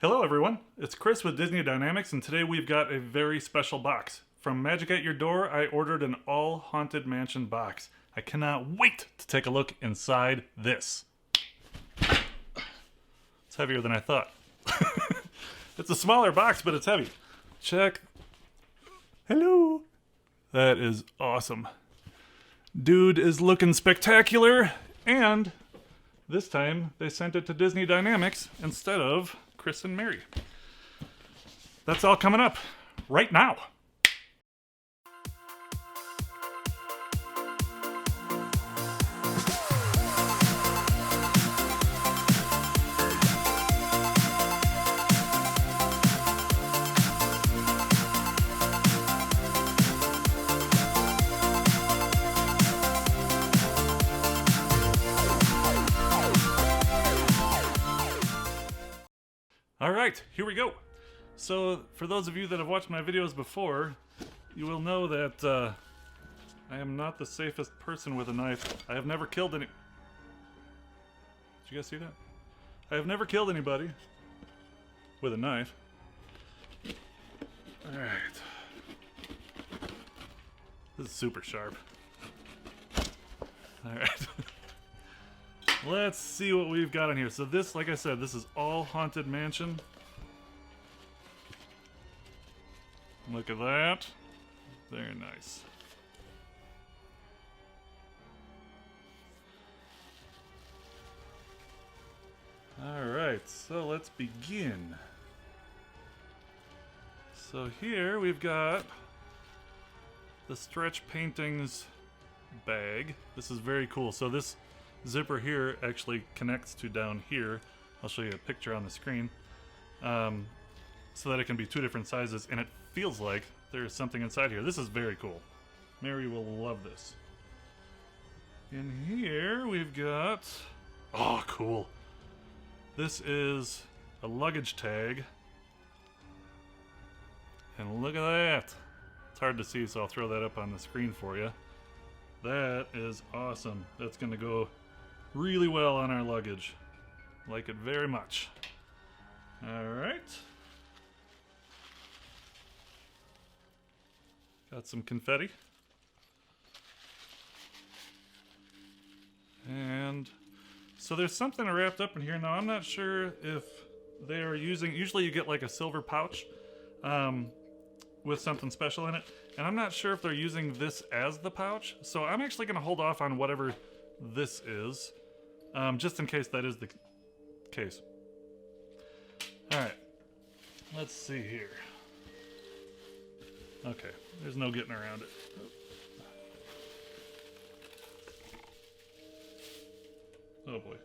Hello everyone, it's Chris with Disney Dynamicks, and today we've got a very special box. From Magic at Your Door, I ordered an all Haunted Mansion box. I cannot wait to take a look inside this. It's heavier than I thought. It's a smaller box, but it's heavy. Check. Hello. That is awesome. Dude is looking spectacular, and this time they sent it to Disney Dynamicks instead of Chris and Mary. That's all coming up right now. Alright, here we go. So, for those of you that have watched my videos before, you will know that I am not the safest person with a knife. I have never killed any... Did you guys see that? I have never killed anybody with a knife. Alright. This is super sharp. Alright. Let's see what we've got in here. So this, like I said, this is all Haunted Mansion. Look at that. Very nice. Alright, so let's begin. So here we've got the Stretch Paintings bag. This is very cool. So this zipper here actually connects to down here. I'll show you a picture on the screen, so that it can be two different sizes, and it feels like there's something inside here. This is very cool. Mary will love this. In here we've got, oh cool, this is a luggage tag, and look at that. It's hard to see, so I'll throw that up on the screen for you. That is awesome. That's gonna go really well on our luggage. Like it very much. Alright. Got some confetti. And so there's something wrapped up in here. Now I'm not sure if they are using, usually you get like a silver pouch with something special in it. And I'm not sure if they're using this as the pouch. So I'm actually going to hold off on whatever this is. Just in case that is the case. Alright. Let's see here. Okay. There's no getting around it. Oh boy.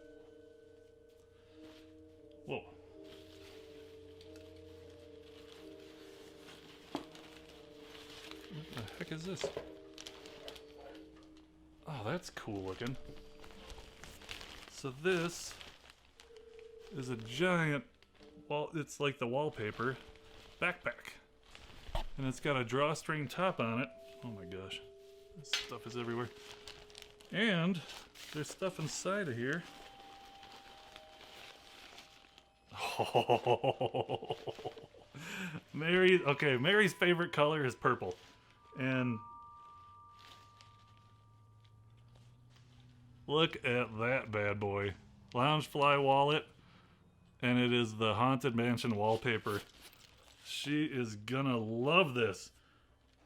Whoa. What the heck is this? Oh, that's cool looking. So this is a giant, well, it's like the wallpaper backpack. And it's got a drawstring top on it. Oh my gosh. This stuff is everywhere. And there's stuff inside of here. Oh. Mary's favorite color is purple. And look at that bad boy. Loungefly wallet, and it is the Haunted Mansion wallpaper. She is gonna love this.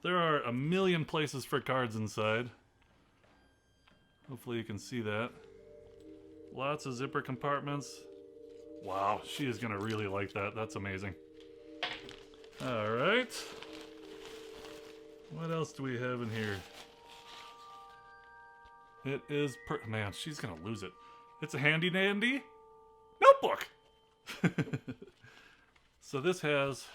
There are a million places for cards inside. Hopefully you can see that. Lots of zipper compartments. Wow, she is gonna really like that. That's amazing. Alright. What else do we have in here? It is man, she's gonna lose it. It's a handy dandy notebook. So this has,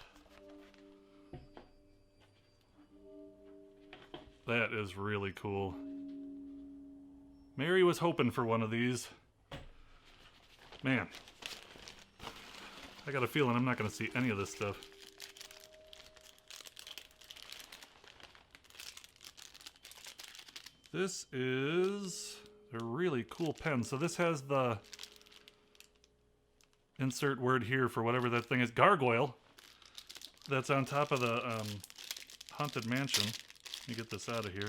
that is really cool. Mary was hoping for one of these. Man, I got a feeling I'm not gonna see any of this stuff. This is a really cool pen. So this has the insert word here for whatever that thing is. Gargoyle. That's on top of the Haunted Mansion. Let me get this out of here.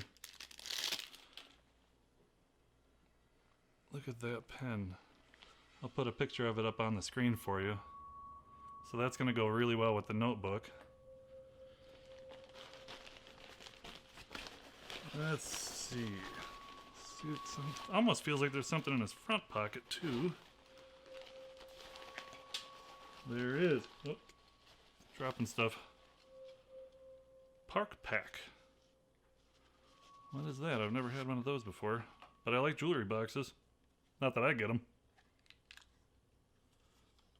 Look at that pen. I'll put a picture of it up on the screen for you. So that's going to go really well with the notebook. Let's see. Almost feels like there's something in his front pocket too. There is. Oh, dropping stuff. Park Pack. What is that? I've never had one of those before. But I like jewelry boxes. Not that I get them.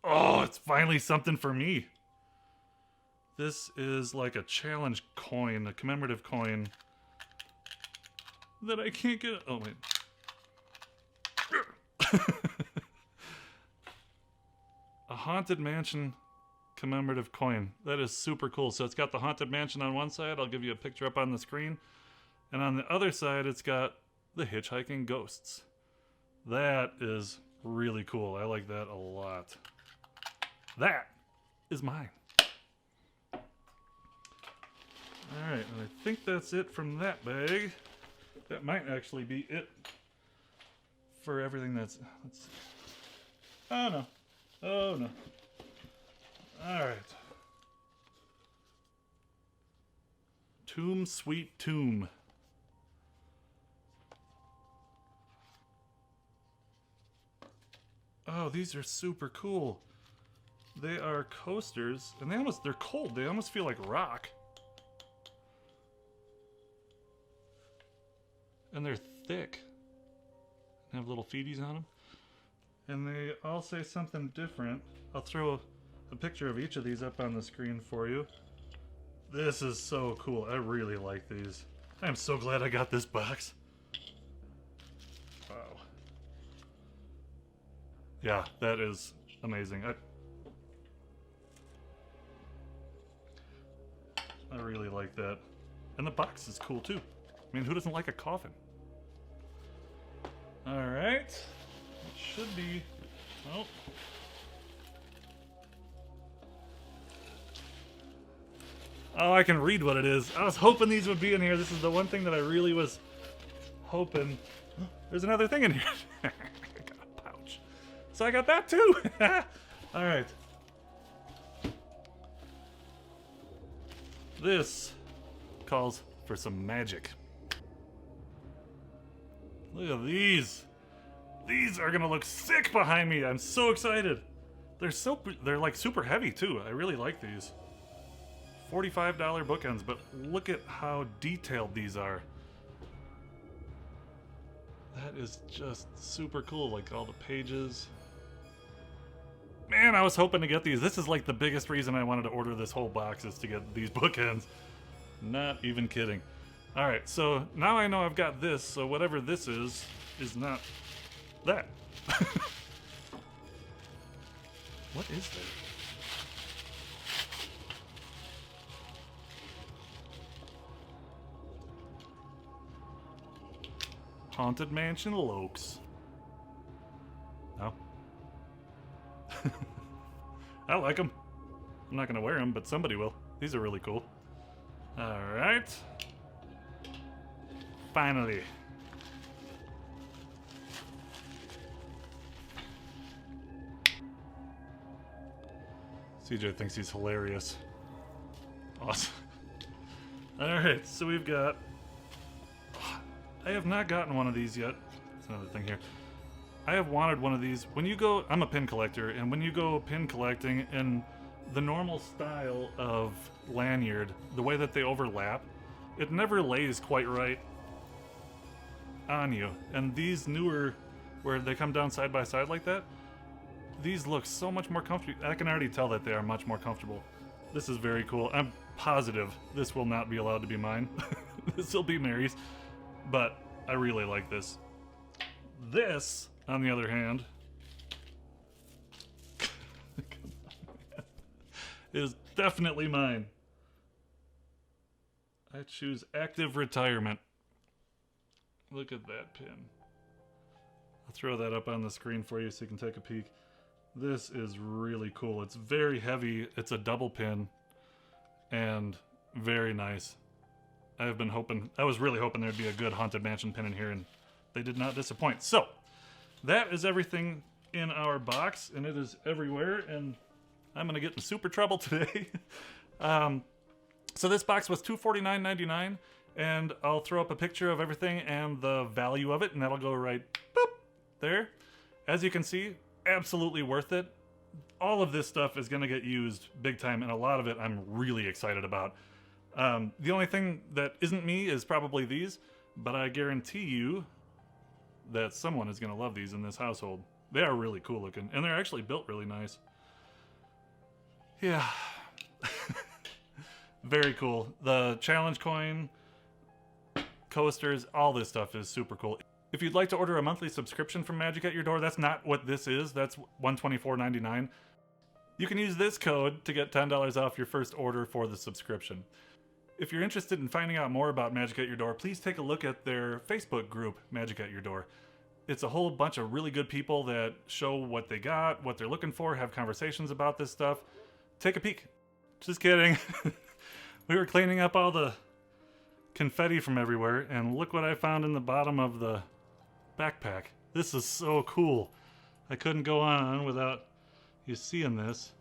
Oh, it's finally something for me. This is like a challenge coin, a commemorative coin that I can't get. Oh, wait. A Haunted Mansion commemorative coin. That is super cool. So it's got the Haunted Mansion on one side. I'll give you a picture up on the screen. And on the other side, it's got the hitchhiking ghosts. That is really cool. I like that a lot. That is mine. Alright, and I think that's it from that bag. That might actually be it for everything that's... Let's see. Oh no. Oh no. Alright. Tomb Sweet Tomb. Oh, these are super cool. They are coasters, and they're cold. They almost feel like rock. And they're thick. They have little feeties on them. And they all say something different. I'll throw a picture of each of these up on the screen for you. This is so cool. I really like these. I'm so glad I got this box. Wow. Yeah, that is amazing. I really like that. And the box is cool too. I mean, who doesn't like a coffin? Alright. It should be... Oh. Oh, I can read what it is. I was hoping these would be in here. This is the one thing that I really was hoping. There's another thing in here. I got a pouch. So I got that too. Alright. This calls for some magic. Look at these. These are gonna look sick behind me. I'm so excited. They're like super heavy too. I really like these. $45 bookends, but look at how detailed these are. That is just super cool, like all the pages. Man, I was hoping to get these. This is like the biggest reason I wanted to order this whole box is to get these bookends. Not even kidding. Alright, so now I know I've got this, so whatever this is not that. What is that? Haunted Mansion Lokes. No? I like them. I'm not going to wear them, but somebody will. These are really cool. Alright. Finally. CJ thinks he's hilarious. Awesome. Alright, so we've got... I have not gotten one of these yet. That's another thing here. I have wanted one of these. When you go... I'm a pin collector, and when you go pin collecting, in the normal style of lanyard, the way that they overlap, it never lays quite right on you. And these newer, where they come down side by side like that, these look so much more comfortable. I can already tell that they are much more comfortable. This is very cool. I'm positive this will not be allowed to be mine. This will be Mary's. But I really like this. This, on the other hand, is definitely mine. I choose active retirement. Look at that pin. I'll throw that up on the screen for you so you can take a peek. This is really cool. It's very heavy. It's a double pin and very nice. I was really hoping there'd be a good Haunted Mansion pin in here, and they did not disappoint. So that is everything in our box, and it is everywhere, and I'm gonna get in super trouble today. So this box was $249.99, and I'll throw up a picture of everything and the value of it, and that'll go right boop there. As you can see, absolutely worth it. All of this stuff is gonna get used big time, and a lot of it I'm really excited about. The only thing that isn't me is probably these, but I guarantee you that someone is going to love these in this household. They are really cool looking, and they're actually built really nice. Yeah. Very cool. The challenge coin, coasters, all this stuff is super cool. If you'd like to order a monthly subscription from Magic at Your Door, that's not what this is. That's $124.99. You can use this code to get $10 off your first order for the subscription. If you're interested in finding out more about Magic at Your Door, please take a look at their Facebook group, Magic at Your Door. It's a whole bunch of really good people that show what they got, what they're looking for, have conversations about this stuff. Take a peek. Just kidding. We were cleaning up all the confetti from everywhere, and look what I found in the bottom of the backpack. This is so cool. I couldn't go on without you seeing this.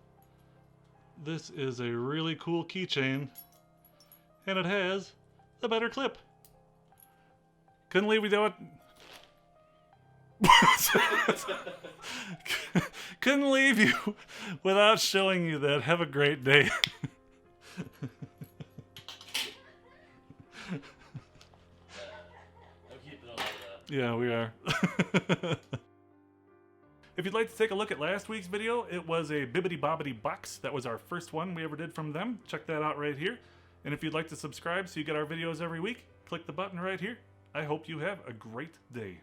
This is a really cool keychain, and it has a better clip. Couldn't leave without... Couldn't leave you without showing you that. Have a great day. I'm keeping up with that. Yeah, we are. If you'd like to take a look at last week's video, it was a Bibbidi Bobbidi box. That was our first one we ever did from them. Check that out right here. And if you'd like to subscribe so you get our videos every week, click the button right here. I hope you have a great day.